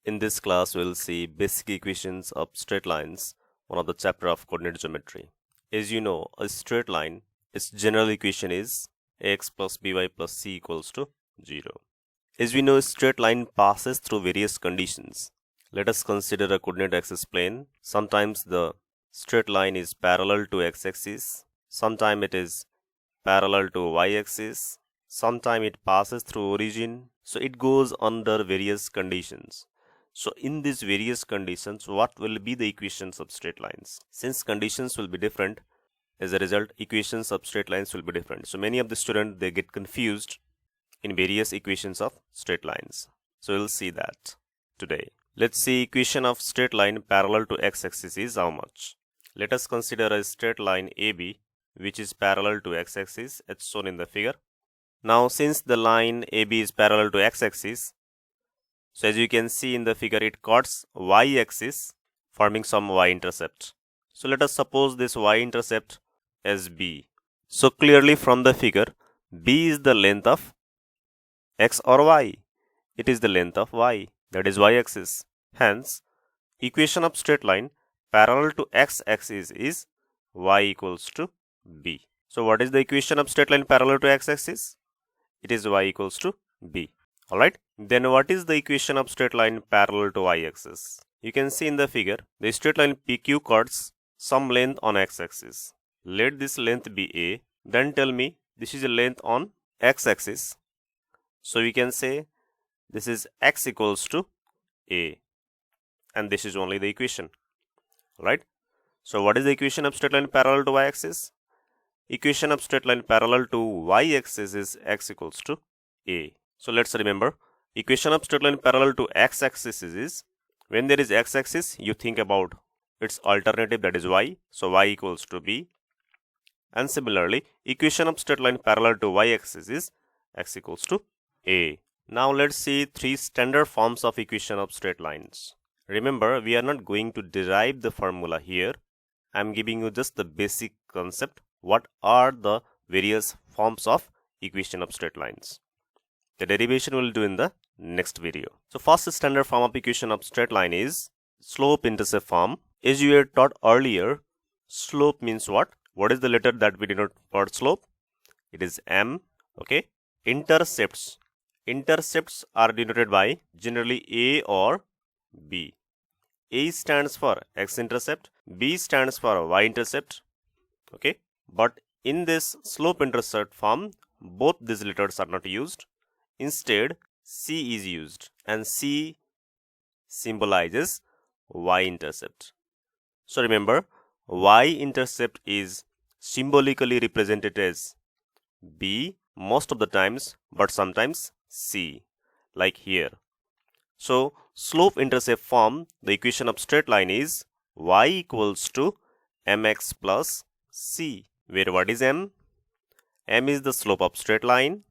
In this class, we'll see basic equations of straight lines, one of the chapter of coordinate geometry. As you know, a straight line, its general equation is ax plus by plus c equals to 0. As we know, a straight line passes through various conditions. Let us consider a coordinate axis plane. Sometimes the straight line is parallel to x-axis. Sometimes it is parallel to y-axis. Sometimes it passes through origin. So it goes under various conditions. So in these various conditions, what will be the equations of straight lines? Since conditions will be different, as a result, equations of straight lines will be different. So many of the students, they get confused in various equations of straight lines. So we'll see that today. Let's see equation of straight line parallel to x-axis is how much. Let us consider a straight line AB which is parallel to x-axis as shown in the figure. Now since the line AB is parallel to x-axis, so as you can see in the figure, it cuts y-axis forming some y-intercept. So let us suppose this y-intercept as B. So clearly from the figure, B is the length of x or y. It is the length of y, that is y-axis. Hence, equation of straight line parallel to x-axis is y equals to B. So what is the equation of straight line parallel to x-axis? It is y equals to B. Alright, then what is the equation of straight line parallel to y-axis? You can see in the figure, the straight line PQ cuts some length on x-axis. Let this length be A, then tell me this is a length on x-axis. So we can say this is x equals to A, and this is only the equation, right? So what is the equation of straight line parallel to y-axis? Equation of straight line parallel to y-axis is x equals to A. So let's remember, equation of straight line parallel to x-axis is, when there is x-axis, you think about its alternative, that is y. So y equals to B. And similarly, equation of straight line parallel to y-axis is x equals to A. Now let's see three standard forms of equation of straight lines. Remember, we are not going to derive the formula here. I am giving you just the basic concept. What are the various forms of equation of straight lines? The derivation we'll do in the next video. So first standard form of equation of straight line is slope-intercept form. As you were taught earlier, slope means what? What is the letter that we denote for slope? It is M. Okay. Intercepts. Intercepts are denoted by generally A or B. A stands for x-intercept. B stands for y-intercept. Okay. But in this slope-intercept form, both these letters are not used. Instead, C is used, and C symbolizes y-intercept. So remember, y-intercept is symbolically represented as B most of the times, but sometimes C, like here. So slope-intercept form, the equation of straight line is y equals to mx plus c, where what is m? M is the slope of straight line.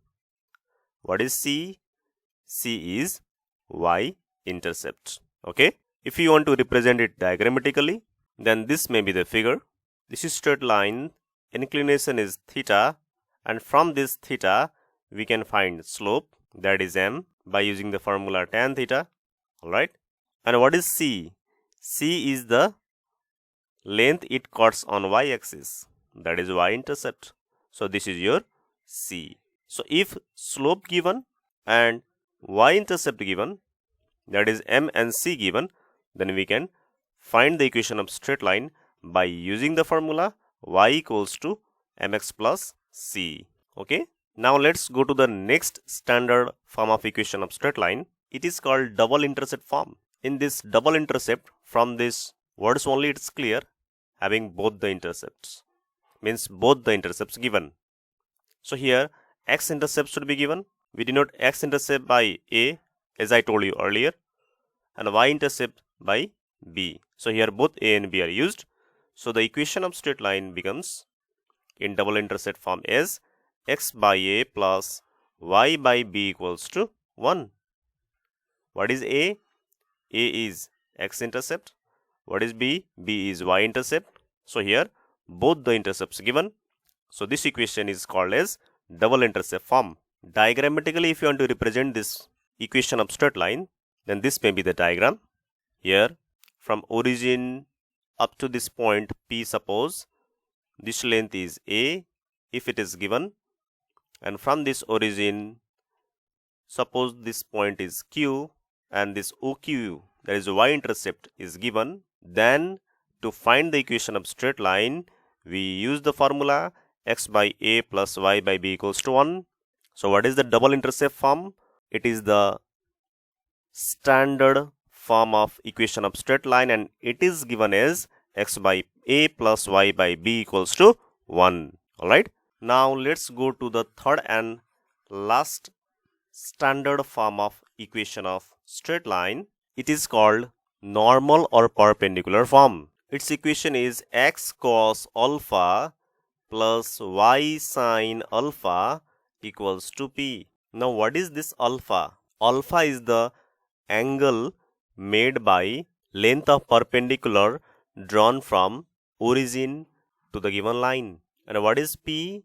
What is C? C is y-intercept. Okay. If you want to represent it diagrammatically, then this may be the figure. This is straight line. Inclination is theta. And from this theta, we can find slope, that is m, by using the formula tan theta. Alright. And what is C? C is the length it cuts on y-axis. That is y-intercept. So this is your C. So if slope given and y-intercept given, that is m and c given, then we can find the equation of straight line by using the formula y equals to mx plus c. Okay. Now let's go to the next standard form of equation of straight line. It is called double intercept form. In this double intercept, from this words only it's clear, having both the intercepts, means both the intercepts given. So here x-intercept should be given. We denote x-intercept by A, as I told you earlier, and y-intercept by B. So here both A and B are used. So the equation of straight line becomes in double intercept form as x by A plus y by B equals to 1. What is A? A is x-intercept. What is B? B is y-intercept. So here both the intercepts given. So this equation is called as double intercept form. Diagrammatically, if you want to represent this equation of straight line, then this may be the diagram. Here from origin up to this point P, suppose this length is A if it is given, and from this origin suppose this point is Q and this OQ, that is y intercept, is given. Then to find the equation of straight line, we use the formula x by a plus y by b equals to 1. So what is the double intercept form? It is the standard form of equation of straight line, and it is given as x by a plus y by b equals to 1. Alright. Now let's go to the third and last standard form of equation of straight line. It is called normal or perpendicular form. Its equation is x cos alpha plus y sin alpha equals to p. Now what is this alpha? Alpha is the angle made by length of perpendicular drawn from origin to the given line. And what is p?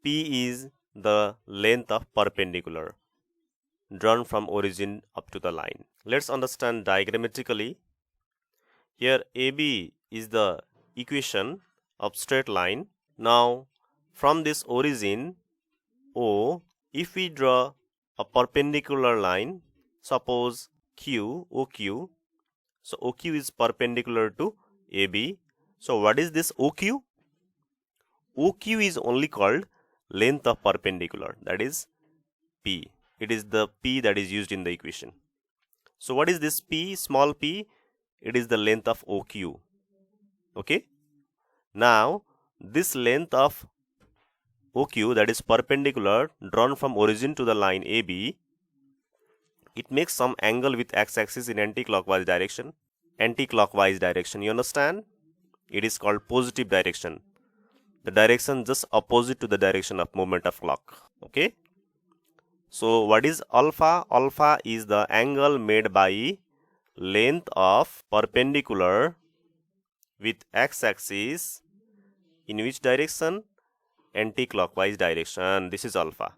P is the length of perpendicular drawn from origin up to the line. Let's understand diagrammatically. Here AB is the equation of straight line. Now from this origin O, if we draw a perpendicular line, suppose Q, OQ, so OQ is perpendicular to AB. So what is this OQ? OQ is only called length of perpendicular, that is P. It is the P that is used in the equation. So what is this P, small p? It is the length of OQ. Okay. Now this length of OQ, that is perpendicular drawn from origin to the line AB, it makes some angle with x-axis in anti-clockwise direction. Anti-clockwise direction, you understand? It is called positive direction. The direction just opposite to the direction of movement of clock. Okay. So what is alpha? Alpha is the angle made by length of perpendicular with x-axis in which direction? Anti-clockwise direction. This is alpha.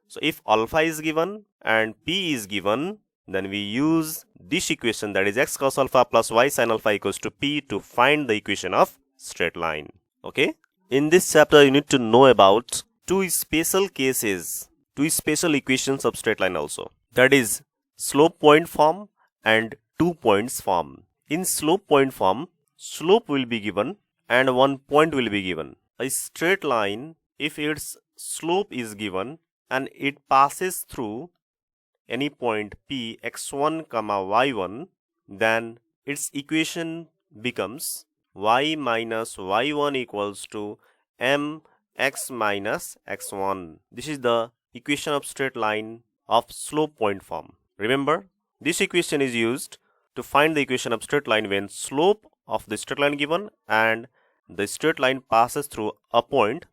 So if alpha is given and p is given, then we use this equation, that is x cos alpha plus y sin alpha equals to p, to find the equation of straight line. Okay. In this chapter, you need to know about two special cases, two special equations of straight line also. That is slope point form and 2 points form. In slope point form, slope will be given and 1 point will be given. A straight line, if its slope is given and it passes through any point P x1, y1, then its equation becomes y minus y1 equals to mx minus x1. This is the equation of straight line of slope point form. Remember, this equation is used to find the equation of straight line when slope of the straight line given and the straight line passes through a point,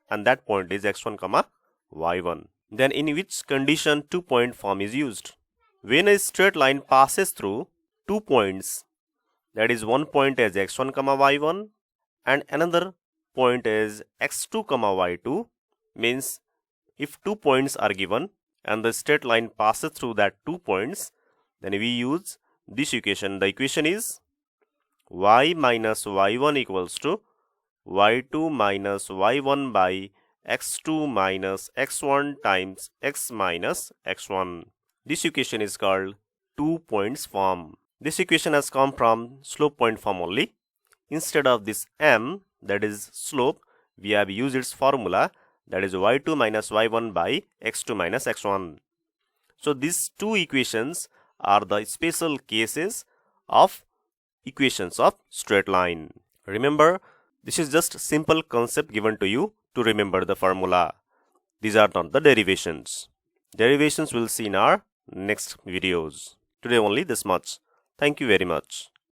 and that point is x1, y1. Then in which condition 2 point form is used? When a straight line passes through 2 points, that is one point as x1, y1 and another point as x2, y2, means if 2 points are given and the straight line passes through that 2 points, then we use this equation. The equation is y minus y1 equals to y2 minus y1 by x2 minus x1 times x minus x1. This equation is called 2 points form. This equation has come from slope point form only. Instead of this m, that is slope, we have used its formula, that is y2 minus y1 by x2 minus x1. So these two equations are the special cases of equations of straight line. Remember, this is just simple concept given to you to remember the formula. These are not the derivations. Derivations we'll see in our next videos. Today only this much. Thank you very much.